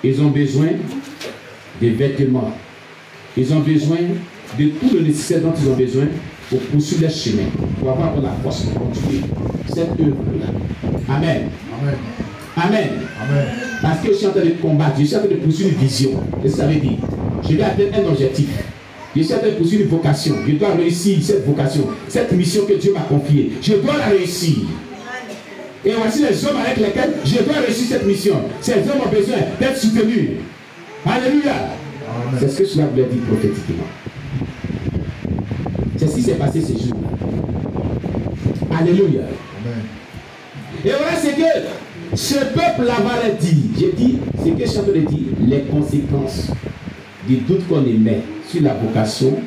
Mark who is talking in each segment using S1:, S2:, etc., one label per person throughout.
S1: Ils ont besoin de vêtements. Ils ont besoin de tout le nécessaire dont ils ont besoin pour poursuivre leur chemin, pour avoir la force pour continuer cette œuvre-là. Amen.
S2: Amen.
S1: Amen.
S2: Amen.
S1: Parce que je suis en train de combattre, je suis en train de poursuivre une vision. Et ça veut dire, je vais atteindre un objectif. Je suis en train de poursuivre une vocation. Je dois réussir cette vocation, cette mission que Dieu m'a confiée. Je dois la réussir. Et voici les hommes avec lesquels je dois réussir cette mission. Ces hommes ont besoin d'être soutenus. Alléluia. C'est ce que cela voulait dire prophétiquement. C'est ce qui s'est passé ces jours-là. Alléluia.
S2: Amen.
S1: Et voilà ce que ce peuple-là va leur dire. J'ai dit, ce que je suis en train de dire, les conséquences du doute qu'on émet sur la vocation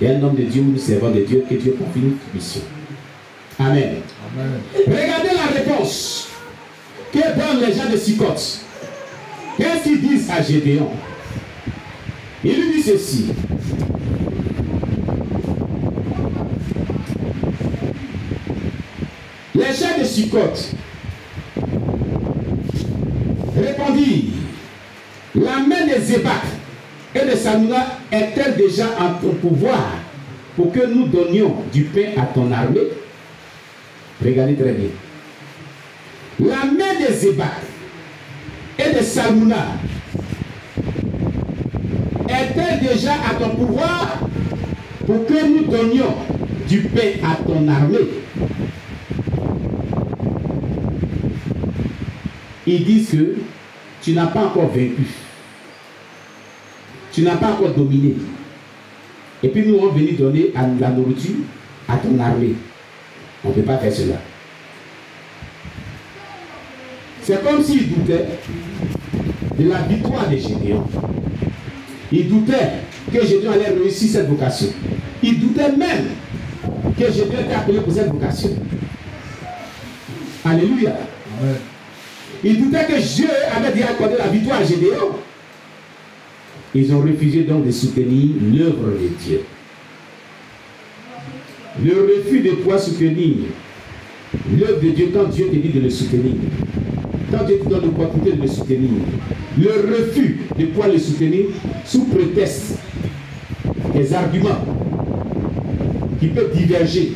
S1: d'un homme de Dieu ou d'un servant de Dieu que Dieu confie une mission. Amen.
S2: Amen.
S1: Regardez la réponse que donnent les gens de Sukkot. Qu'est-ce qu'ils disent à Gédéon? Il lui dit ceci. Les gens de Sukkot répondirent, la main de Zébak et de Salmuna est-elle déjà en ton pouvoir pour que nous donnions du pain à ton armée? Regardez très bien. La main de Zébak et de Salmuna est-elle déjà à ton pouvoir pour que nous donnions du pain à ton armée? Ils disent que tu n'as pas encore vaincu. Tu n'as pas encore dominé. Et puis nous, on va venir donner la nourriture à ton armée. On ne peut pas faire cela. C'est comme s'ils doutaient de la victoire de Gédéon. Ils doutaient que Gédéon allait réussir cette vocation. Ils doutaient même que Gédéon était appelé pour cette vocation. Alléluia.
S2: Amen.
S1: Ils doutaient que Dieu avait déjà accordé la victoire à Gédéon. Ils ont refusé donc de soutenir l'œuvre de Dieu. Le refus de pouvoir soutenir l'œuvre de Dieu quand Dieu te dit de le soutenir. Quand Dieu te donne l'opportunité de le soutenir. Le refus de pouvoir le soutenir sous prétexte des arguments qui peuvent diverger,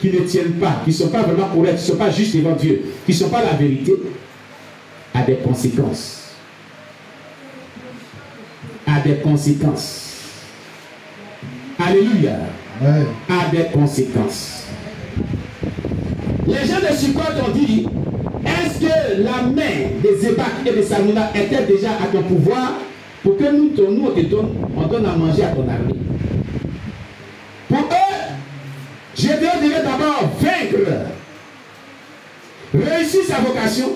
S1: qui ne tiennent pas, qui ne sont pas vraiment corrects, qui ne sont pas justes devant Dieu, qui ne sont pas la vérité, a des conséquences. A des conséquences. Alléluia.
S2: Amen.
S1: A des conséquences. Les gens de Sukkot ont dit, est-ce que la main de Zébak et de Salmuna était déjà à ton pouvoir pour que nous on donne à manger à ton armée? Pour eux, Gédéon devait d'abord vaincre, réussir sa vocation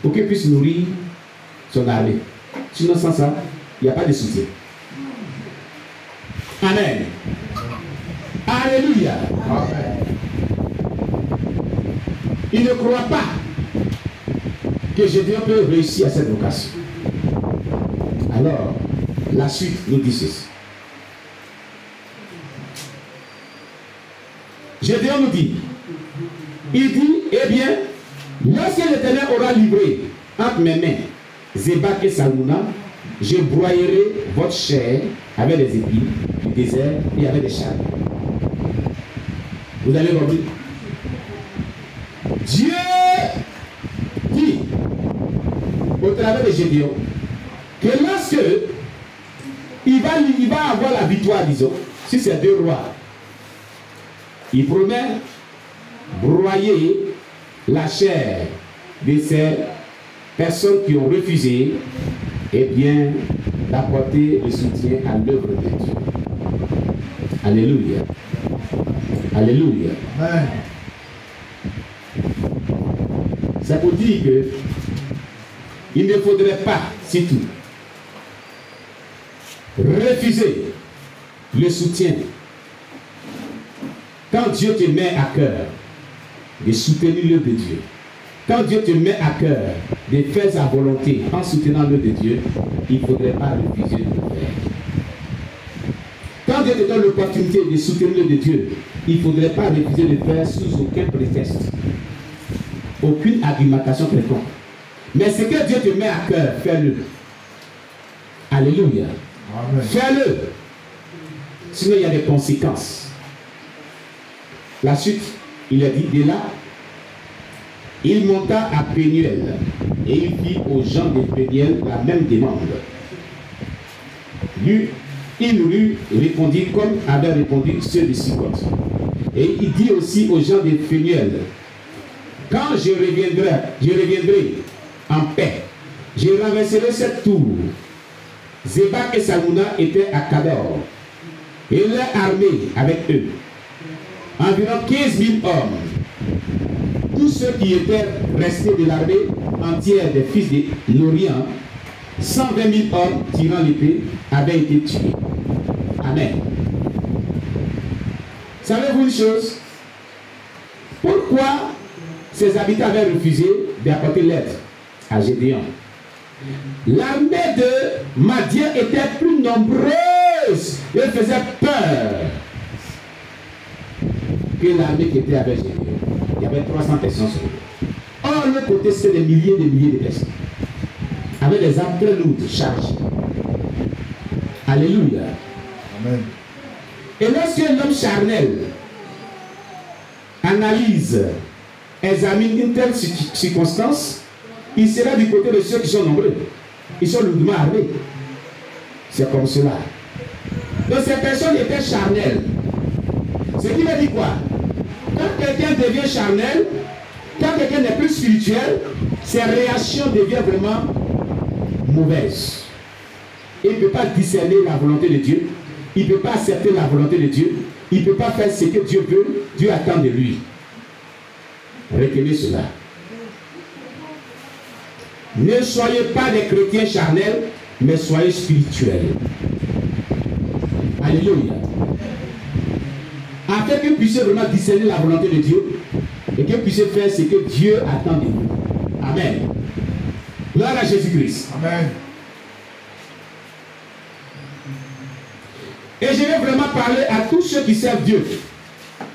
S1: pour qu'il puisse nourrir son armée. Sinon, sans ça, il n'y a pas de soutien. Amen. Alléluia.
S2: Amen.
S1: Il ne croit pas que Gédéon peut réussir à cette vocation. Alors, la suite nous dit ceci. Gédéon nous dit, il dit, eh bien, lorsque l'Éternel aura livré entre mes mains Zébak et Salmuna, je broyerai votre chair avec des épines du désert et avec des charbons. Vous avez compris? Dieu dit au travers de Gédéon que lorsque il va avoir la victoire, disons, sur ces deux rois, il promet broyer la chair de ces personnes qui ont refusé, eh bien, d'apporter le soutien à l'œuvre de Dieu. Alléluia. Alléluia.
S2: Amen.
S1: C'est pour dire que il ne faudrait pas, c'est tout, refuser le soutien. Quand Dieu te met à cœur de soutenir l'œuvre de Dieu, quand Dieu te met à cœur de faire sa volonté en soutenant l'œuvre de Dieu, il ne faudrait pas refuser de le faire. Quand Dieu te donne l'opportunité de soutenir l'œuvre de Dieu, il ne faudrait pas refuser de le faire sous aucun prétexte, aucune argumentation quelconque. Mais ce que Dieu te met à cœur, fais-le. Alléluia. Fais-le. Sinon, il y a des conséquences. La suite, il a dit, de là, il monta à Pénuel et il fit aux gens de Pénuel la même demande. Il lui répondit comme avait répondu ceux de Sicote. Et il dit aussi aux gens de Pénuel, quand je reviendrai en paix, je renverserai cette tour. Zébak et Salmouna étaient à Kador. Et leur armée avec eux. Environ 15 000 hommes. Tous ceux qui étaient restés de l'armée entière des fils de l'Orient, 120 000 hommes tirant l'épée, avaient été tués. Amen. Savez-vous une chose? Pourquoi ces habitants avaient refusé d'apporter l'aide à Gédéon? L'armée de Madian était plus nombreuse et faisait peur que l'armée qui était avec Gédéon. Il y avait 300 personnes sur eux. Or, le côté, c'était des milliers de personnes. Avec des armes très lourdes, chargées. Alléluia. Amen. Et lorsque l'homme charnel analyse, examine une telle circonstance, il sera du côté de ceux qui sont nombreux. Ils sont lourdement armés. C'est comme cela. Donc ces personnes étaient charnelles. Ce qui veut dire quoi? Quand quelqu'un devient charnel, quand quelqu'un n'est plus spirituel, ses réactions deviennent vraiment mauvaises. Il ne peut pas discerner la volonté de Dieu. Il ne peut pas accepter la volonté de Dieu. Il ne peut pas faire ce que Dieu veut. Dieu attend de lui. Retenez cela. Ne soyez pas des chrétiens charnels, mais soyez spirituels. Alléluia. Afin que vous puissiez vraiment discerner la volonté de Dieu et que vous puissiez faire ce que Dieu attend de vous. Amen. Gloire à Jésus-Christ. Amen. Et je vais vraiment parler à tous ceux qui servent Dieu.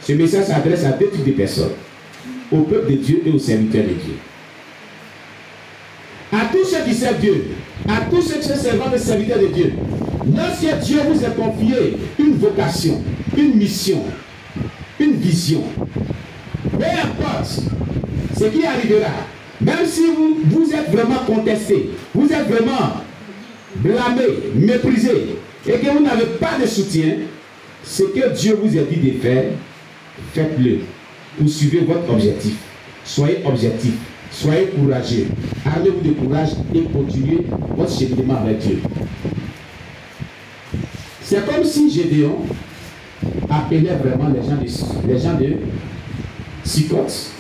S1: Ce message s'adresse à deux types de personnes. Au peuple de Dieu et aux serviteurs de Dieu. À tous ceux qui servent Dieu, à tous ceux qui sont servants et serviteurs de Dieu, lorsque Dieu vous a confié une vocation, une mission, une vision, peu importe ce qui arrivera, même si vous êtes vraiment contesté, vous êtes vraiment blâmé, méprisé, et que vous n'avez pas de soutien, ce que Dieu vous a dit de faire, faites-le. Poursuivez votre objectif. Soyez objectif. Soyez courageux. Armez-vous de courage et continuez votre cheminement avec Dieu. C'est comme si Gédéon appelait vraiment les gens de Sicote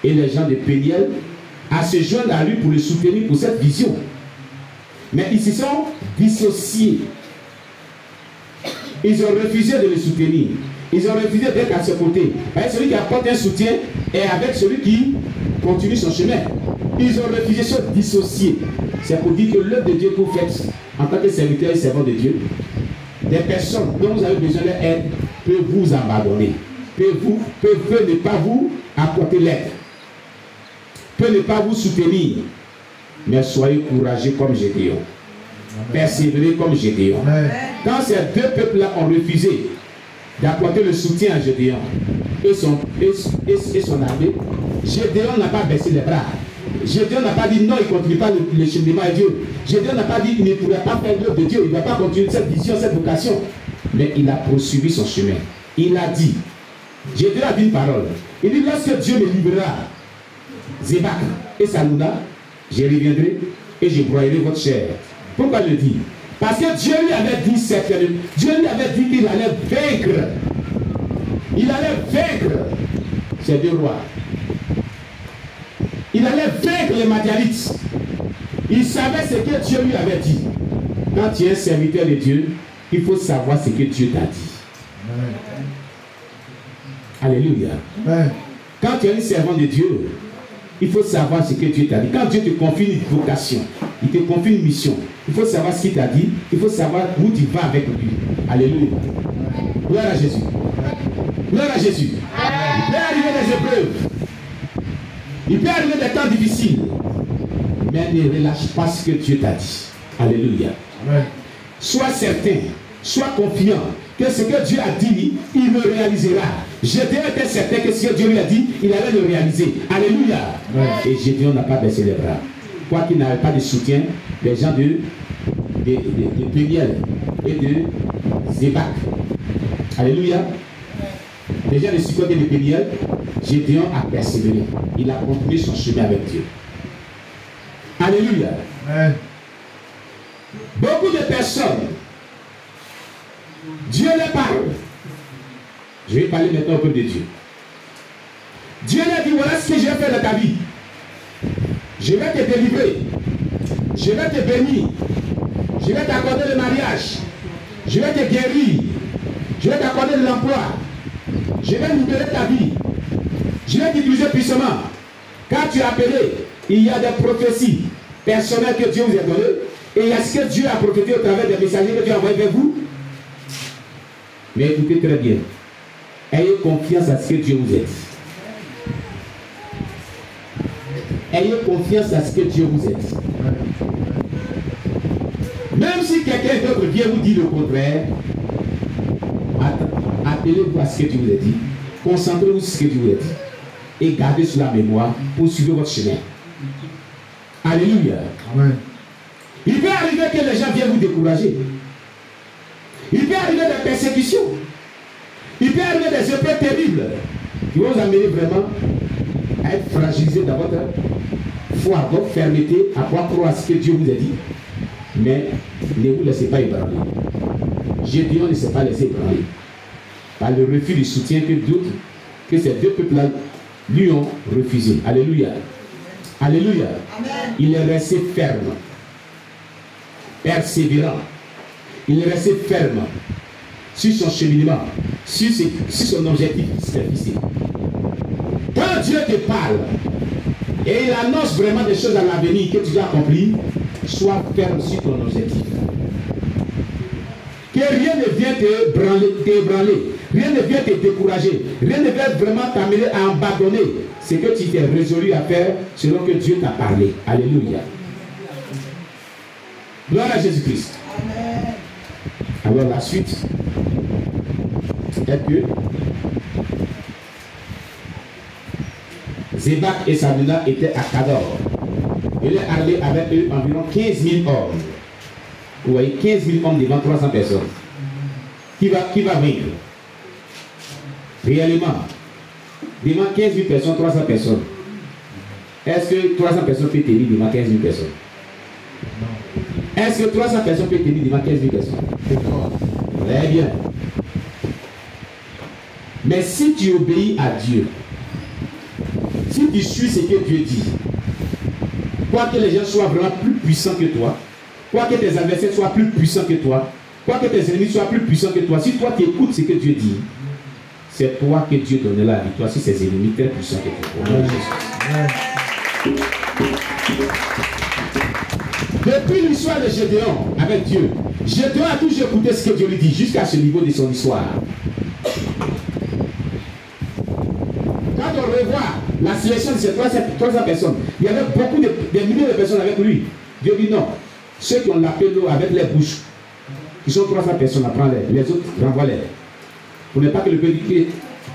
S1: et les gens de Péniel à se joindre à lui pour le soutenir pour cette vision. Mais ils se sont dissociés. Ils ont refusé de le soutenir. Ils ont refusé d'être à ses côtés. Avec celui qui apporte un soutien et avec celui qui continue son chemin. Ils ont refusé de se dissocier. C'est pour dire que l'œuvre de Dieu que vous faites en tant que serviteur et servant de Dieu, des personnes dont vous avez besoin d'aide peuvent vous abandonner, peuvent ne pas vous apporter l'aide, peuvent ne pas vous soutenir. Mais soyez courageux comme Gédéon. Persévérez comme Gédéon. Quand ces deux peuples-là ont refusé d'apporter le soutien à Gédéon et son armée, Gédéon n'a pas baissé les bras. Gédéon n'a pas dit non, il ne continue pas le cheminement de Dieu. Gédéon n'a pas dit qu'il ne pourrait pas faire l'œuvre de Dieu, il ne va pas continuer cette vision, cette vocation. Mais il a poursuivi son chemin. Il a dit, Gédéon a dit une parole. Il dit, lorsque Dieu me livrera Zébak et Salmouna, je reviendrai et je broyerai votre chair. Pourquoi il le dit? Parce que Dieu lui avait dit certainement, Dieu lui avait dit qu'il allait vaincre. Il allait vaincre ces deux rois. Il allait vaincre les Madianites. Il savait ce que Dieu lui avait dit. Quand tu es serviteur de Dieu, il faut savoir ce que Dieu t'a dit. Alléluia. Quand tu es un servant de Dieu, il faut savoir ce que Dieu t'a dit. Quand Dieu te confie une vocation, il te confie une mission, il faut savoir ce qu'il t'a dit, il faut savoir où tu vas avec lui. Alléluia. Gloire à Jésus. Gloire à Jésus. Il peut arriver des épreuves. Il peut arriver des temps difficiles. Mais ne relâche pas ce que Dieu t'a dit. Alléluia.
S2: Amen.
S1: Sois certain, sois confiant que ce que Dieu a dit, il le réalisera. Gédéon était certain que ce que Dieu lui a dit, il allait le réaliser. Alléluia.
S2: Amen.
S1: Et Gédéon n'a pas baissé les bras. Quoi qu'il n'avait pas de soutien, des gens de Péniel et de Zébac. Alléluia. Les gens de Sukkot et de Péniel, Gédéon a persévéré. Il a continué son chemin avec Dieu. Alléluia.
S2: Amen.
S1: Beaucoup de personnes, Dieu les parle. Je vais parler maintenant au peuple de Dieu. Dieu leur dit, voilà ce que je vais faire dans ta vie. Je vais te délivrer. Je vais te bénir. Je vais t'accorder le mariage. Je vais te guérir. Je vais t'accorder de l'emploi. Je vais libérer ta vie. Je vais t'utiliser puissamment. Quand tu es appelé, il y a des prophéties personnelles que Dieu vous a données. Et il y a ce que Dieu a prophétisé au travers des messagers que Dieu a envoyés vers vous. Mais écoutez très bien. Ayez confiance à ce que Dieu vous a dit. Ayez confiance à ce que Dieu vous a dit. Même si quelqu'un d'autre vient vous dire le contraire, appelez-vous à ce que Dieu vous a dit. Concentrez-vous sur ce que Dieu vous a dit. Et gardez sur la mémoire pour suivre votre chemin. Alléluia.
S2: Amen.
S1: Il peut arriver que les gens viennent vous décourager. Il peut arriver des persécutions. Il peut arriver des épreuves terribles qui vont vous amener vraiment à être fragilisé dans votre foi, votre fermeté, à pouvoir croire à ce que Dieu vous a dit. Mais ne vous laissez pas ébranler. Gédéon ne s'est pas laissé ébranler par le refus du soutien que d'autres, que ces deux peuples-là lui ont refusé. Alléluia. Alléluia.
S3: Amen.
S1: Il est resté ferme, persévérant. Il est resté ferme sur son cheminement, sur son objectif qui s'est fixé. Quand Dieu te parle et il annonce vraiment des choses à l'avenir que tu dois accomplir, sois ferme sur ton objectif. Que rien ne vienne t'ébranler, rien ne vienne te décourager, rien ne vienne vraiment t'amener à abandonner ce que tu t'es résolu à faire selon que Dieu t'a parlé. Alléluia. Gloire à Jésus-Christ. Alors la suite est que Zébac et Salmuna étaient à Kador. Il est allé avec eux environ 15 000 hommes. Vous voyez, 15 000 hommes devant 300 personnes. Qui va vaincre? Réellement, devant 15 000 personnes, 300 personnes. Est-ce que 300 personnes peuvent tenir devant 15 000 personnes? Est-ce que 300 personnes peuvent tenir devant 15 000 personnes? Très bien. Mais si tu obéis à Dieu, si tu suis ce que Dieu dit, quoi que les gens soient vraiment plus puissants que toi, quoi que tes adversaires soient plus puissants que toi, quoi que tes ennemis soient plus puissants que toi, si toi tu écoutes ce que Dieu dit, c'est toi que Dieu donnera la victoire sur ses ennemis très puissants que toi. Depuis l'histoire de Gédéon avec Dieu, Gédéon a toujours écouté ce que Dieu lui dit jusqu'à ce niveau de son histoire. Quand on revoit la sélection de ces 300 personnes, il y avait beaucoup des milliers de personnes avec lui. Dieu dit non. Ceux qui ont l'appelé l'eau avec les bouches, qui sont 300 personnes, apprends-les. Les autres, renvoie-les. Pour ne pas que le peuple dise que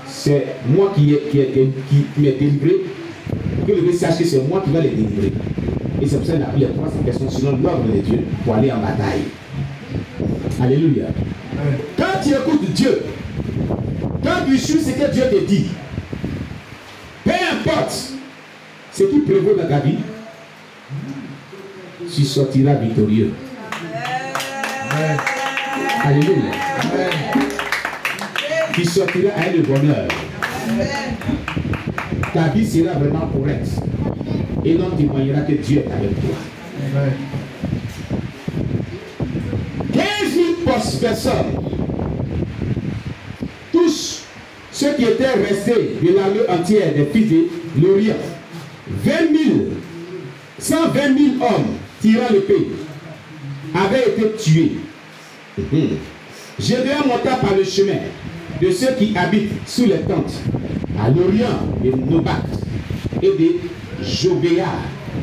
S1: c'est moi qui m'ai délivré, que le peuple sache que c'est moi qui vais les délivrer. Et c'est pour ça qu'il a pris les 300 personnes selon l'ordre de Dieu pour aller en bataille. Alléluia. Quand tu écoutes Dieu, quand tu suis ce que Dieu te dit, peu importe ce qui prévaut dans ta vie, tu sortiras victorieux. Amen. Alléluia. Amen. Tu sortiras avec le bonheur. Amen. Ta vie sera vraiment correcte. Et l'on témoignera que Dieu est avec toi. Amen. 15 000 personnes, tous ceux qui étaient restés de l'armée entière des fils de l'Orient, 120 000 hommes tirant l'épée, avaient été tués. Gédéon monta par le chemin de ceux qui habitent sous les tentes, à l'Orient de Nobat et de Jobéa,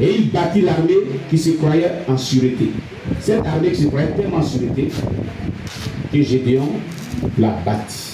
S1: Et il bâtit l'armée qui se croyait en sûreté. Cette armée qui se croyait tellement en sûreté que Gédéon l'a bâtie.